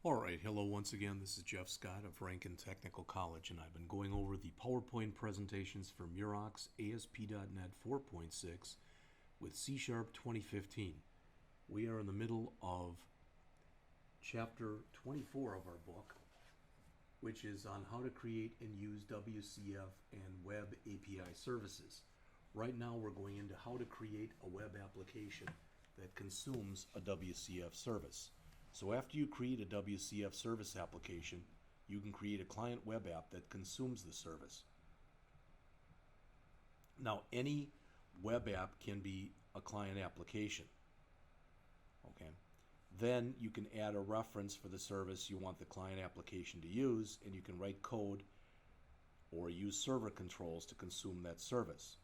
Alright, hello once again. This is Jeff Scott of Rankin Technical College, and I've been going over the PowerPoint presentations for Murox ASP.NET 4.6 with C# 2015. We are in the middle of Chapter 24 of our book, which is on how to create and use WCF and Web API services. Right now we're going into how to create a web application that consumes a WCF service. So after you create a WCF service application, you can create a client web app that consumes the service. Now, any web app can be a client application. Okay. Then you can add a reference for the service you want the client application to use, and you can write code or use server controls to consume that service.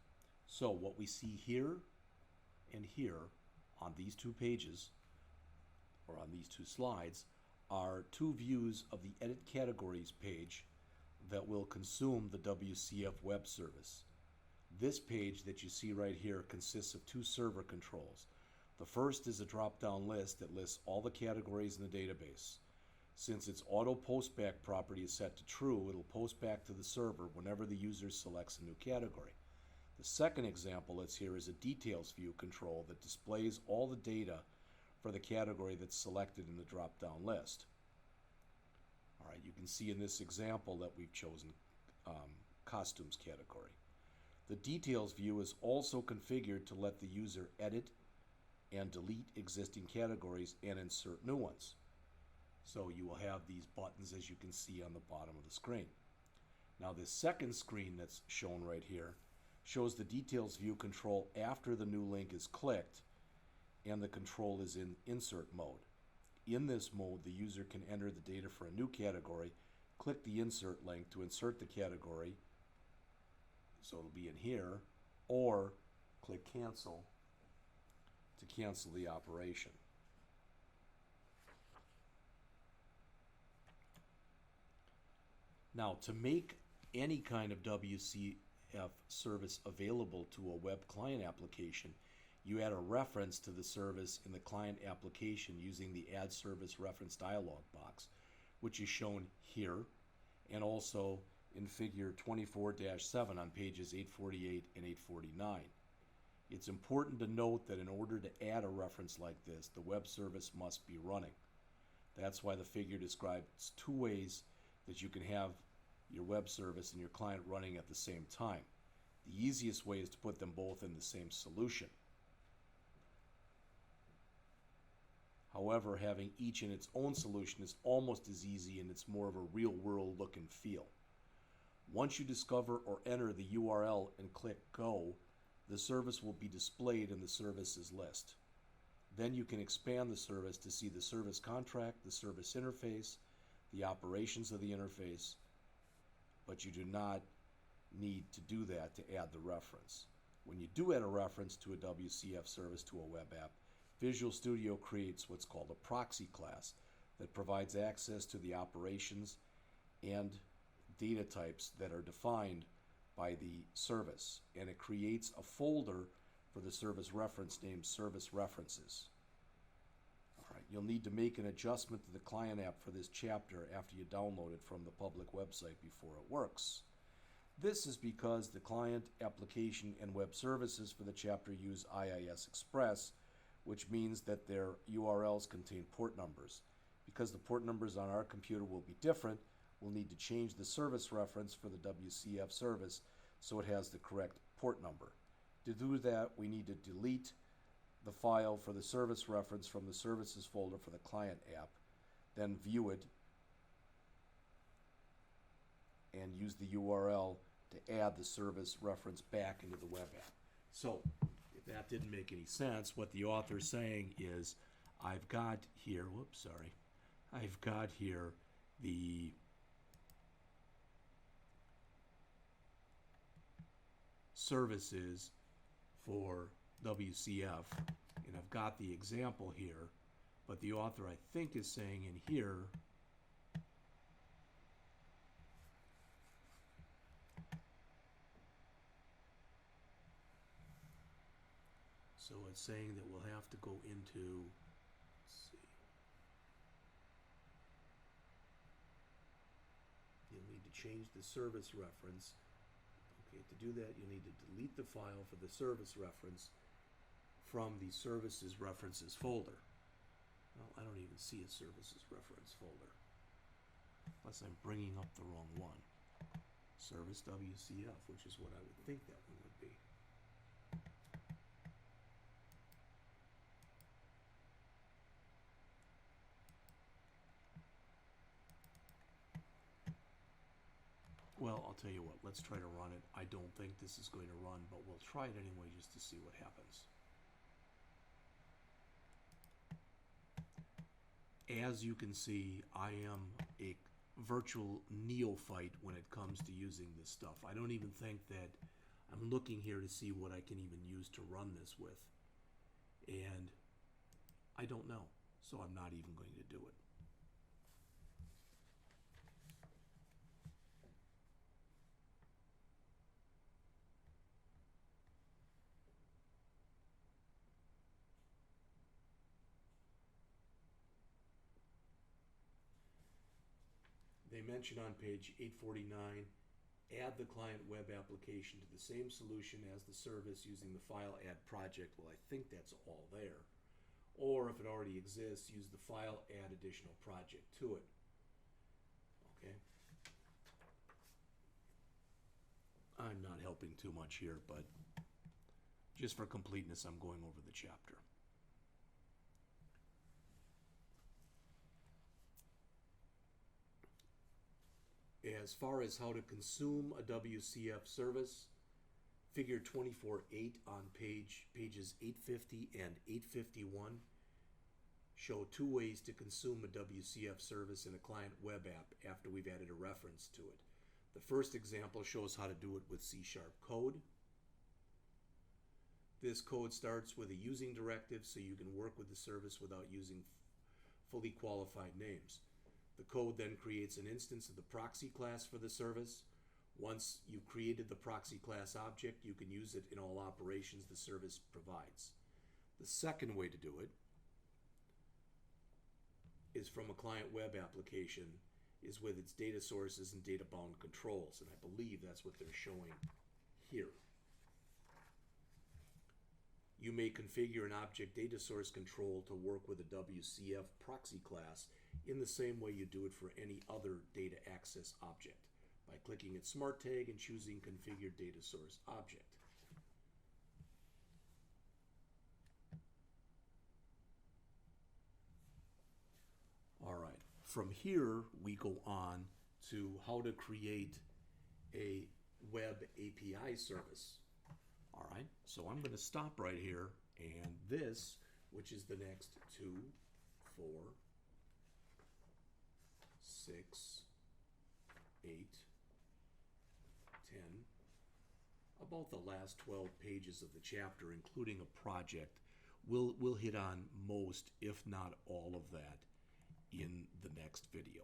So what we see here and here on these two pages, or on these two slides, are two views of the Edit Categories page that will consume the WCF web service. This page that you see right here consists of two server controls. The first is a drop-down list that lists all the categories in the database. Since its auto postback property is set to true, it'll post back to the server whenever the user selects a new category. The second example that's here is a details view control that displays all the data for the category that's selected in the drop-down list. All right, you can see in this example that we've chosen costumes category. The details view is also configured to let the user edit and delete existing categories and insert new ones. So you will have these buttons, as you can see on the bottom of the screen. Now this second screen that's shown right here shows the details view control after the new link is clicked and the control is in insert mode. In this mode, the user can enter the data for a new category, click the insert link to insert the category, so it'll be in here, or click cancel to cancel the operation. Now, to make any kind of WCF service available to a web client application, you add a reference to the service in the client application using the Add Service Reference dialog box, which is shown here and also in figure 24-7 on pages 848 and 849. It's important to note that in order to add a reference like this, the web service must be running. That's why the figure describes two ways that you can have your web service and your client running at the same time. The easiest way is to put them both in the same solution. However, having each in its own solution is almost as easy, and it's more of a real-world look and feel. Once you discover or enter the URL and click Go, the service will be displayed in the services list. Then you can expand the service to see the service contract, the service interface, the operations of the interface, but you do not need to do that to add the reference. When you do add a reference to a WCF service to a web app, Visual Studio creates what's called a proxy class that provides access to the operations and data types that are defined by the service, and it creates a folder for the service reference named Service References. All right, you'll need to make an adjustment to the client app for this chapter after you download it from the public website before it works. This is because the client application and web services for the chapter use IIS Express, which means that their URLs contain port numbers. Because the port numbers on our computer will be different, we'll need to change the service reference for the WCF service so it has the correct port number. To do that, we need to delete the file for the service reference from the services folder for the client app, then view it and use the URL to add the service reference back into the web app. So, if that didn't make any sense, what the author's saying is, I've got here the services for WCF, and I've got the example here, but the author, I think, is saying in here, so it's saying that we'll have to go into, let's see, to change the service reference. Okay, to do that, you'll need to delete the file for the service reference from the services references folder. Well, I don't even see a services reference folder, unless I'm bringing up the wrong one. Service WCF, which is what I would think that one would be. Well, I'll tell you what, let's try to run it. I don't think this is going to run, but we'll try it anyway just to see what happens. As you can see, I am a virtual neophyte when it comes to using this stuff. I don't even think that I'm looking here to see what I can even use to run this with. And I don't know, so I'm not even going to do it. They mention on page 849, add the client web application to the same solution as the service using the file add project. Well, I think that's all there. Or if it already exists, use the file add additional project to it. Okay. I'm not helping too much here, but just for completeness, I'm going over the chapter. As far as how to consume a WCF service, figure 24.8 on pages 850 and 851 show two ways to consume a WCF service in a client web app after we've added a reference to it. The first example shows how to do it with C# code. This code starts with a using directive so you can work with the service without using fully qualified names. The code then creates an instance of the proxy class for the service. Once you've created the proxy class object, you can use it in all operations the service provides. The second way to do it is from a client web application, is with its data sources and data bound controls, and I believe that's what they're showing here. You may configure an object data source control to work with a WCF proxy class in the same way you do it for any other data access object, by clicking its smart tag and choosing configure data source object. All right, from here we go on to how to create a web API service. All right, so I'm going to stop right here, and this, which is the next 2, 4, 6, 8, 10, about the last 12 pages of the chapter, including a project. We'll hit on most, if not all of that, in the next video.